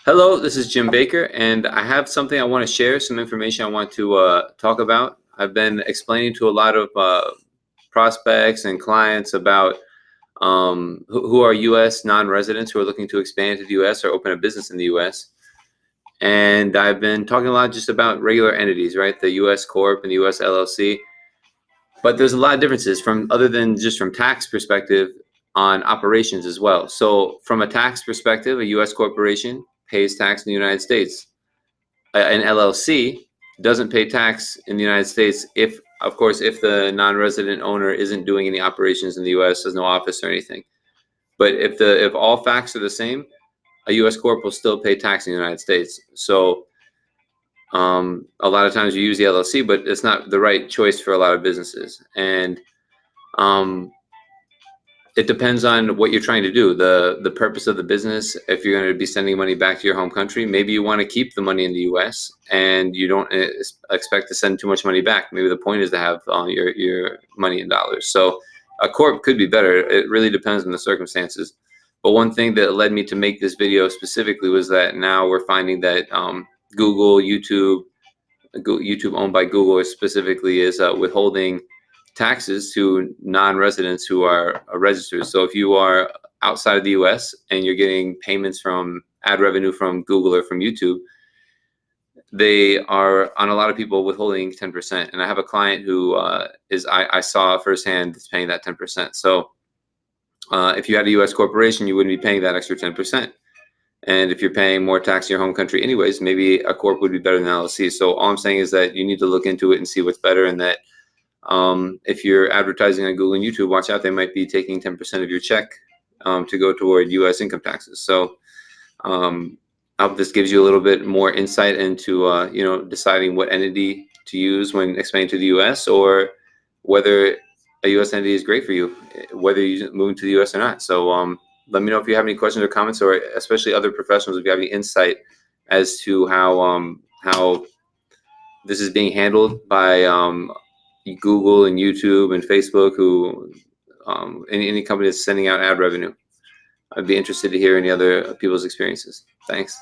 Hello, this is Jim Baker, and I have something I want to share, some information I want to talk about. I've been explaining to a lot of prospects and clients about who are U.S. non-residents who are looking to expand to the U.S. or open a business in the U.S. And I've been talking a lot just about regular entities, right? The U.S. Corp and the U.S. LLC. But there's a lot of differences from other than just from tax perspective on operations as well. So from a tax perspective, a U.S. corporation pays tax in the United States. An LLC doesn't pay tax in the United States if, of course, if the non-resident owner isn't doing any operations in the U.S., has no office or anything. But if all facts are the same, a U.S. corp will still pay tax in the United States. So a lot of times you use the LLC, but it's not the right choice for a lot of businesses. And um, it depends on what you're trying to do, the purpose of the business. If you're going to be sending money back to your home country, maybe you want to keep the money in the U.S. and you don't expect to send too much money back. Maybe the point is to have your money in dollars. So a corp could be better. It really depends on the circumstances. But one thing that led me to make this video specifically was that now we're finding that Google, YouTube owned by Google specifically is withholding taxes to non-residents who are registered. So if you are outside of the US and you're getting payments from ad revenue from Google or from YouTube, they are on a lot of people withholding 10%. And I have a client who I saw firsthand is paying that 10%. So if you had a US corporation, you wouldn't be paying that extra 10%. And if you're paying more tax in your home country anyways, maybe a corp would be better than LLC. So all I'm saying is that you need to look into it and see what's better, and that if you're advertising on Google and YouTube, watch out, they might be taking 10% of your check to go toward U.S. income taxes. So I hope this gives you a little bit more insight into deciding what entity to use when expanding to the U.S. or whether a U.S. entity is great for you, whether you're moving to the U.S. or not. So let me know if you have any questions or comments, or especially other professionals, if you have any insight as to how this is being handled by Google and YouTube and Facebook, who any company that's sending out ad revenue. I'd be interested to hear any other people's experiences. Thanks.